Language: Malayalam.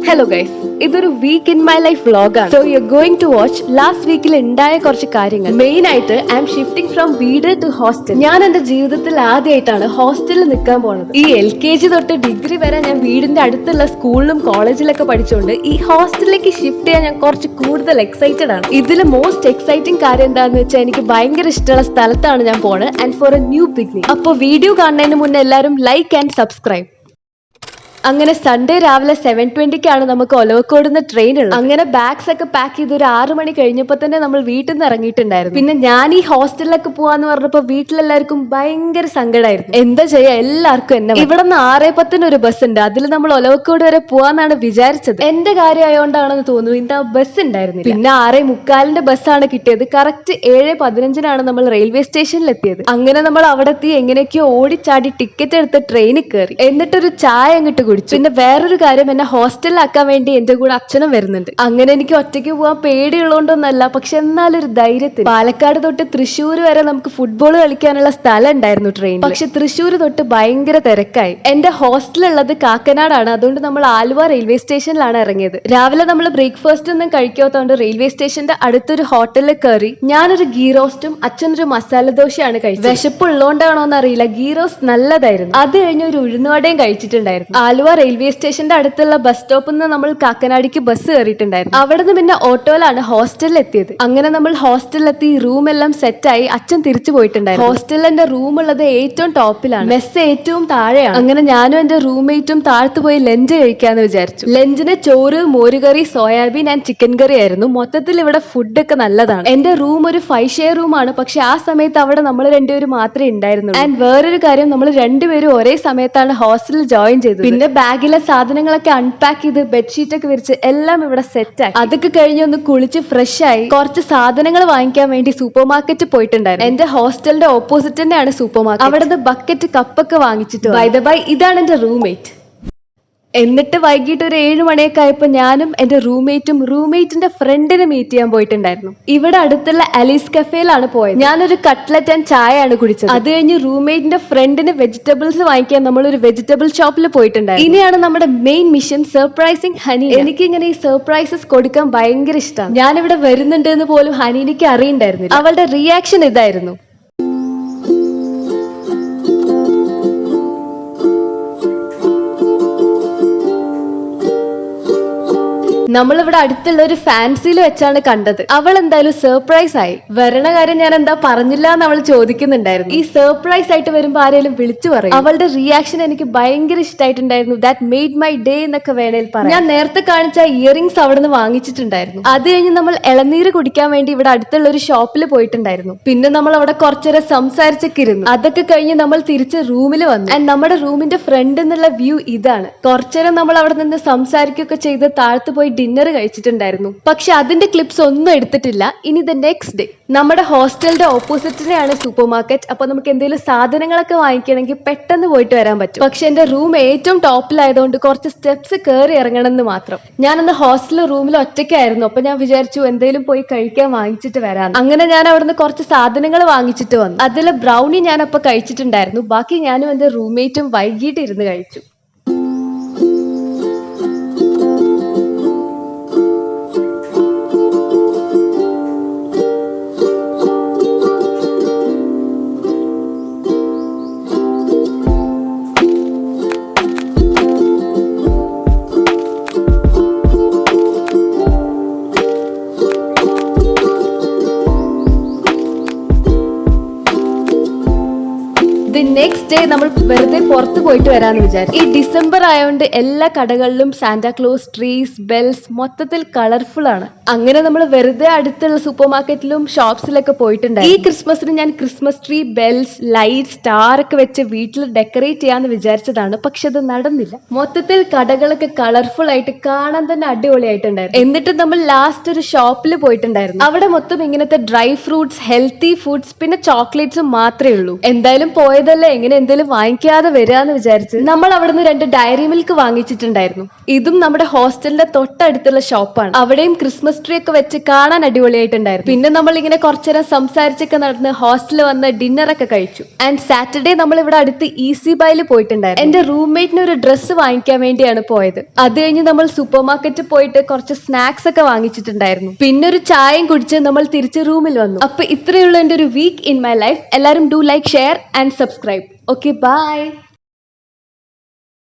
ഹലോ ഗൈസ്, ഇതൊരു വീക്ക് ഇൻ മൈ ലൈഫ് വ്ലോഗാണ്. So you are going to watch last വീക്കിൽ ഉണ്ടായ കുറച്ച് കാര്യങ്ങൾ. മെയിൻ ആയിട്ട് ഐ എം ഷിഫ്റ്റിംഗ് ഫ്രം വീട് ടു ഹോസ്റ്റൽ. ഞാൻ എന്റെ ജീവിതത്തിൽ ആദ്യമായിട്ടാണ് ഹോസ്റ്റലിൽ നിൽക്കാൻ പോണത്. ഈ LKG തൊട്ട് ഡിഗ്രി വരെ ഞാൻ വീടിന്റെ അടുത്തുള്ള സ്കൂളിലും കോളേജിലൊക്കെ പഠിച്ചുകൊണ്ട് ഈ ഹോസ്റ്റലിലേക്ക് ഷിഫ്റ്റ് ചെയ്യാൻ ഞാൻ കുറച്ച് കൂടുതൽ എക്സൈറ്റഡ് ആണ്. ഇതിൽ മോസ്റ്റ് എക്സൈറ്റിംഗ് കാര്യം എന്താണെന്ന് വെച്ചാൽ എനിക്ക് ഭയങ്കര ഇഷ്ടമുള്ള സ്ഥലത്താണ് ഞാൻ പോണത് and for a new beginning. അപ്പോൾ വീഡിയോ കാണുന്നതിന് മുന്നേ എല്ലാവരും ലൈക്ക് ആൻഡ് സബ്സ്ക്രൈബ്. അങ്ങനെ സൺഡേ രാവിലെ 7:20 നമുക്ക് ഒലവക്കോടുന്ന ട്രെയിൻ ഉള്ളത്. അങ്ങനെ ബാഗ്സ് ഒക്കെ പാക്ക് ചെയ്ത് ഒരു 6 മണി കഴിഞ്ഞപ്പോൾ തന്നെ നമ്മൾ വീട്ടിൽ നിന്ന് ഇറങ്ങിയിട്ടുണ്ടായിരുന്നു. പിന്നെ ഞാൻ ഈ ഹോസ്റ്റലിലൊക്കെ പോവാന്ന് പറഞ്ഞപ്പോൾ വീട്ടിലെല്ലാവർക്കും ഭയങ്കര സങ്കടമായിരുന്നു. എന്താ ചെയ്യാ, എല്ലാവർക്കും എന്നെ ഇവിടെ നിന്ന് 6:10 ഒരു ബസ് ഉണ്ട്, അതിൽ നമ്മൾ ഒലവക്കോട് വരെ പോവാന്നാണ് വിചാരിച്ചത്. എന്റെ കാര്യം ആയതുകൊണ്ടാണെന്ന് തോന്നുന്നു ഇന്ന് ആ ബസ് ഉണ്ടായിരുന്നില്ല. പിന്നെ 6:45 ബസ്സാണ് കിട്ടിയത്. കറക്റ്റ് 7:15 നമ്മൾ റെയിൽവേ സ്റ്റേഷനിൽ എത്തിയത്. അങ്ങനെ നമ്മൾ അവിടെ എത്തി എങ്ങനെയൊക്കെയോ ഓടിച്ചാടി ടിക്കറ്റ് എടുത്ത് ട്രെയിനിൽ കയറി. എന്നിട്ടൊരു ചായ അങ്ങോട്ട് കുടിച്ചു. പിന്നെ വേറൊരു കാര്യം, എന്നെ ഹോസ്റ്റലിലാക്കാൻ വേണ്ടി എന്റെ കൂടെ അച്ഛനും വരുന്നുണ്ട്. അങ്ങനെ എനിക്ക് ഒറ്റയ്ക്ക് പോകാൻ പേടിയുള്ളതുകൊണ്ടൊന്നല്ല, പക്ഷെ എന്നാലൊരു ധൈര്യത്തിൽ. പാലക്കാട് തൊട്ട് തൃശ്ശൂർ വരെ നമുക്ക് ഫുട്ബോൾ കളിക്കാനുള്ള സ്ഥലം ഉണ്ടായിരുന്നു ട്രെയിൻ. പക്ഷെ തൃശ്ശൂർ തൊട്ട് ഭയങ്കര തിരക്കായി. എന്റെ ഹോസ്റ്റൽ ഉള്ളത് കാക്കനാടാണ്, അതുകൊണ്ട് നമ്മൾ ആലുവ റെയിൽവേ സ്റ്റേഷനിലാണ് ഇറങ്ങിയത്. രാവിലെ നമ്മൾ ബ്രേക്ക്ഫാസ്റ്റ് ഒന്നും കഴിക്കാത്തതുകൊണ്ട് റെയിൽവേ സ്റ്റേഷന്റെ അടുത്തൊരു ഹോട്ടലിൽ കയറി. ഞാനൊരു ഗീ റോസ്റ്റും അച്ഛനൊരു മസാല ദോശയാണ് കഴിച്ചത്. വിശപ്പുള്ളോണ്ടാണോന്ന് അറിയില്ല, ഗീ റോസ്റ്റ് നല്ലതായിരുന്നു. അത് കഴിഞ്ഞ് ഒരു ഉഴുന്നുവടയും കഴിച്ചിട്ടുണ്ടായിരുന്നു. ആലുവ റെയിൽവേ സ്റ്റേഷന്റെ അടുത്തുള്ള ബസ് സ്റ്റോപ്പിൽ നിന്ന് നമ്മൾ കാക്കനാടിക്ക് ബസ് കയറിയിട്ടുണ്ടായിരുന്നു. അവിടെ നിന്ന് പിന്നെ ഓട്ടോയിലാണ് ഹോസ്റ്റലിൽ എത്തിയത്. അങ്ങനെ നമ്മൾ ഹോസ്റ്റലിലെത്തി റൂം എല്ലാം സെറ്റായി. അച്ഛൻ തിരിച്ചു പോയിട്ടുണ്ടായിരുന്നു. ഹോസ്റ്റലിൽ എന്റെ റൂം ഉള്ളത് ഏറ്റവും ടോപ്പിലാണ്, മെസ്സ് ഏറ്റവും താഴെയാണ്. അങ്ങനെ ഞാനും എന്റെ റൂംമേറ്റും താഴത്ത് പോയി ലഞ്ച് കഴിക്കാന്ന് വിചാരിച്ചു. ലഞ്ചിന് ചോറ്, മോരുകറി, സോയാബീൻ ആൻഡ് ചിക്കൻ കറി ആയിരുന്നു. മൊത്തത്തിൽ ഇവിടെ ഫുഡ് ഒക്കെ നല്ലതാണ്. എന്റെ റൂം ഒരു 5 ഷെയർ റൂമാണ്, പക്ഷെ ആ സമയത്ത് അവിടെ നമ്മൾ രണ്ടുപേരും മാത്രമേ ഉണ്ടായിരുന്നുള്ളൂ. ആൻഡ് വേറൊരു കാര്യം, നമ്മൾ രണ്ടുപേരും ഒരേ സമയത്താണ് ഹോസ്റ്റലിൽ ജോയിൻ ചെയ്തത്. പിന്നെ ബാഗിലെ സാധനങ്ങളൊക്കെ അൺപാക്ക് ചെയ്ത് ബെഡ്ഷീറ്റ് ഒക്കെ വിരിച്ച് എല്ലാം ഇവിടെ സെറ്റ് ആയി. അതൊക്കെ കഴിഞ്ഞ് ഒന്ന് കുളിച്ച് ഫ്രഷ് ആയി കുറച്ച് സാധനങ്ങൾ വാങ്ങിക്കാൻ വേണ്ടി സൂപ്പർ മാർക്കറ്റ് പോയിട്ടുണ്ടായിരുന്നു. എന്റെ ഹോസ്റ്റലിന്റെ ഓപ്പോസിറ്റ് തന്നെയാണ് സൂപ്പർ മാർക്കറ്റ്. അവിടുന്ന് ബക്കറ്റ് കപ്പൊക്കെ വാങ്ങിച്ചിട്ട് ബൈ ദ ബൈ ഇതാണ് എന്റെ റൂംമേറ്റ്. എന്നിട്ട് വൈകിട്ട് ഒരു 7 മണിയൊക്കെ ആയപ്പോൾ ഞാനും എന്റെ റൂംമേറ്റിന്റെ ഫ്രണ്ടിനെ മീറ്റ് ചെയ്യാൻ പോയിട്ടുണ്ടായിരുന്നു. ഇവിടെ അടുത്തുള്ള അലീസ് കഫേയിലാണ് പോയത്. ഞാനൊരു കട്ട്ലറ്റ് ആൻഡ് ചായ ആണ് കുടിച്ചത്. അത് കഴിഞ്ഞ് റൂംമേറ്റിന്റെ ഫ്രണ്ടിന് വെജിറ്റബിൾസ് വാങ്ങിക്കാൻ നമ്മൾ ഒരു വെജിറ്റബിൾ ഷോപ്പിൽ പോയിട്ടുണ്ടായിരുന്നു. ഇനിയാണ് നമ്മുടെ മെയിൻ മിഷൻ, സർപ്രൈസിങ് ഹനി. എനിക്ക് ഇങ്ങനെ ഈ സർപ്രൈസസ് കൊടുക്കാൻ ഭയങ്കര ഇഷ്ടമാണ്. ഞാനിവിടെ വരുന്നുണ്ട് എന്ന് പോലും ഹനീനിക്ക് അറിയണ്ടായിരുന്നില്ല. അവളുടെ റിയാക്ഷൻ ഇതായിരുന്നു. നമ്മളിവിടെ അടുത്തുള്ള ഒരു ഫാൻസിയിൽ വെച്ചാണ് കണ്ടത്. അവൾ എന്തായാലും സർപ്രൈസ് ആയി. വരണ കാര്യം ഞാൻ എന്താ പറഞ്ഞില്ല എന്ന് അവൾ ചോദിക്കുന്നുണ്ടായിരുന്നു. ഈ സർപ്രൈസ് ആയിട്ട് വരുമ്പോൾ ആരെങ്കിലും വിളിച്ചു പറയും. അവളുടെ റിയാക്ഷൻ എനിക്ക് ഭയങ്കര ഇഷ്ടമായിട്ടുണ്ടായിരുന്നു. ദാറ്റ് മെയ്ഡ് മൈ ഡേ എന്നൊക്കെ വേണേൽ പറയാം. ഞാൻ നേരത്തെ കാണിച്ച ഇയറിംഗ്സ് അവിടെ നിന്ന് വാങ്ങിച്ചിട്ടുണ്ടായിരുന്നു. അത് കഴിഞ്ഞ് നമ്മൾ ഇളനീര് കുടിക്കാൻ വേണ്ടി ഇവിടെ അടുത്തുള്ള ഒരു ഷോപ്പിൽ പോയിട്ടുണ്ടായിരുന്നു. പിന്നെ നമ്മൾ അവിടെ കുറച്ചേരം സംസാരിച്ചൊക്കെ ഇരുന്നു. അതൊക്കെ കഴിഞ്ഞ് നമ്മൾ തിരിച്ച് റൂമിൽ വന്നു. ആൻഡ് നമ്മുടെ റൂമിന്റെ ഫ്രണ്ട് എന്നുള്ള വ്യൂ ഇതാണ്. കുറച്ചേരം നമ്മൾ അവിടെ നിന്ന് സംസാരിക്കുകയൊക്കെ ചെയ്ത് താഴത്ത് പോയി ഡിന്നർ കഴിച്ചിട്ടുണ്ടായിരുന്നു. പക്ഷെ അതിന്റെ ക്ലിപ്സ് ഒന്നും എടുത്തിട്ടില്ല. ഇനി ദ നെക്സ്റ്റ് ഡേ നമ്മുടെ ഹോസ്റ്റലിന്റെ ഓപ്പോസിറ്റിനെയാണ് സൂപ്പർ മാർക്കറ്റ്. അപ്പൊ നമുക്ക് എന്തെങ്കിലും സാധനങ്ങളൊക്കെ വാങ്ങിക്കണമെങ്കിൽ പെട്ടെന്ന് പോയിട്ട് വരാൻ പറ്റും. പക്ഷെ എന്റെ റൂം ഏറ്റവും ടോപ്പിലായതുകൊണ്ട് കുറച്ച് സ്റ്റെപ്സ് കയറി ഇറങ്ങണം എന്ന് മാത്രം. ഞാനന്ന് ഹോസ്റ്റൽ റൂമിൽ ഒറ്റയ്ക്കായിരുന്നു. അപ്പൊ ഞാൻ വിചാരിച്ചു എന്തെങ്കിലും പോയി കഴിക്കാൻ വാങ്ങിച്ചിട്ട് വരാം. അങ്ങനെ ഞാൻ അവിടുന്ന് കുറച്ച് സാധനങ്ങൾ വാങ്ങിച്ചിട്ട് വന്നു. അതിൽ ബ്രൗണി ഞാൻ അപ്പൊ കഴിച്ചിട്ടുണ്ടായിരുന്നു. ബാക്കി ഞാനും എന്റെ റൂംമേറ്റും വൈകിട്ട് ഇരുന്ന് കഴിച്ചു. നെക്സ്റ്റ് ഡേ നമ്മൾ വെറുതെ പുറത്ത് പോയിട്ട് വരാന്ന് വിചാരിച്ചു. ഈ ഡിസംബർ ആയതുകൊണ്ട് എല്ലാ കടകളിലും സാന്റാക്ലോസ് ട്രീസ്, ബെൽസ് മൊത്തത്തിൽ കളർഫുൾ ആണ്. അങ്ങനെ നമ്മൾ വെറുതെ അടുത്തുള്ള സൂപ്പർ മാർക്കറ്റിലും ഷോപ്സിലൊക്കെ പോയിട്ടുണ്ടായി. ഈ ക്രിസ്മസിന് ഞാൻ Christmas tree, bells, light, star ഒക്കെ വെച്ച് വീട്ടിൽ ഡെക്കറേറ്റ് ചെയ്യാന്ന് വിചാരിച്ചതാണ്. പക്ഷെ അത് നടന്നില്ല. മൊത്തത്തിൽ കടകളൊക്കെ കളർഫുൾ ആയിട്ട് കാണാൻ തന്നെ അടിപൊളിയായിട്ടുണ്ടായിരുന്നു. എന്നിട്ട് നമ്മൾ ലാസ്റ്റ് ഒരു ഷോപ്പിൽ പോയിട്ടുണ്ടായിരുന്നു. അവിടെ മൊത്തം ഇങ്ങനത്തെ ഡ്രൈ ഫ്രൂട്ട്സ്, ഹെൽത്തി ഫുഡ്സ്, പിന്നെ ചോക്ലേറ്റ്സും മാത്രമേ ഉള്ളൂ. എന്തായാലും പോയതല്ലേ, എങ്ങനെ എന്തെങ്കിലും വാങ്ങിക്കാതെ വരാന്ന് വിചാരിച്ച് നമ്മൾ അവിടുന്ന് 2 ഡയറി മിൽക്ക് വാങ്ങിച്ചിട്ടുണ്ടായിരുന്നു. ഇതും നമ്മുടെ ഹോസ്റ്റലിന്റെ തൊട്ടടുത്തുള്ള ഷോപ്പാണ്. അവിടെയും ക്രിസ്മസ് ട്രീ ഒക്കെ വെച്ച് കാണാൻ അടിപൊളിയായിട്ടുണ്ടായിരുന്നു. പിന്നെ നമ്മൾ ഇങ്ങനെ കുറച്ചേരം സംസാരിച്ചൊക്കെ നടന്ന് ഹോസ്റ്റലിൽ വന്ന് ഡിന്നർ ഒക്കെ കഴിച്ചു. ആൻഡ് സാറ്റർഡേ നമ്മൾ ഇവിടെ അടുത്ത് ഈസി ബൈയിൽ പോയിട്ടുണ്ടായിരുന്നു. എന്റെ റൂംമേറ്റിന് ഒരു ഡ്രസ്സ് വാങ്ങിക്കാൻ വേണ്ടിയാണ് പോയത്. അത് കഴിഞ്ഞ് നമ്മൾ സൂപ്പർ മാർക്കറ്റിൽ പോയിട്ട് കുറച്ച് സ്നാക്സ് ഒക്കെ വാങ്ങിച്ചിട്ടുണ്ടായിരുന്നു. പിന്നെ ഒരു ചായയും കുടിച്ച് നമ്മൾ തിരിച്ച് റൂമിൽ വന്നു. അപ്പൊ ഇത്രയുള്ള എന്റെ ഒരു വീക്ക് ഇൻ മൈ ലൈഫ്. എല്ലാവരും do like, share and subscribe. Okay, by.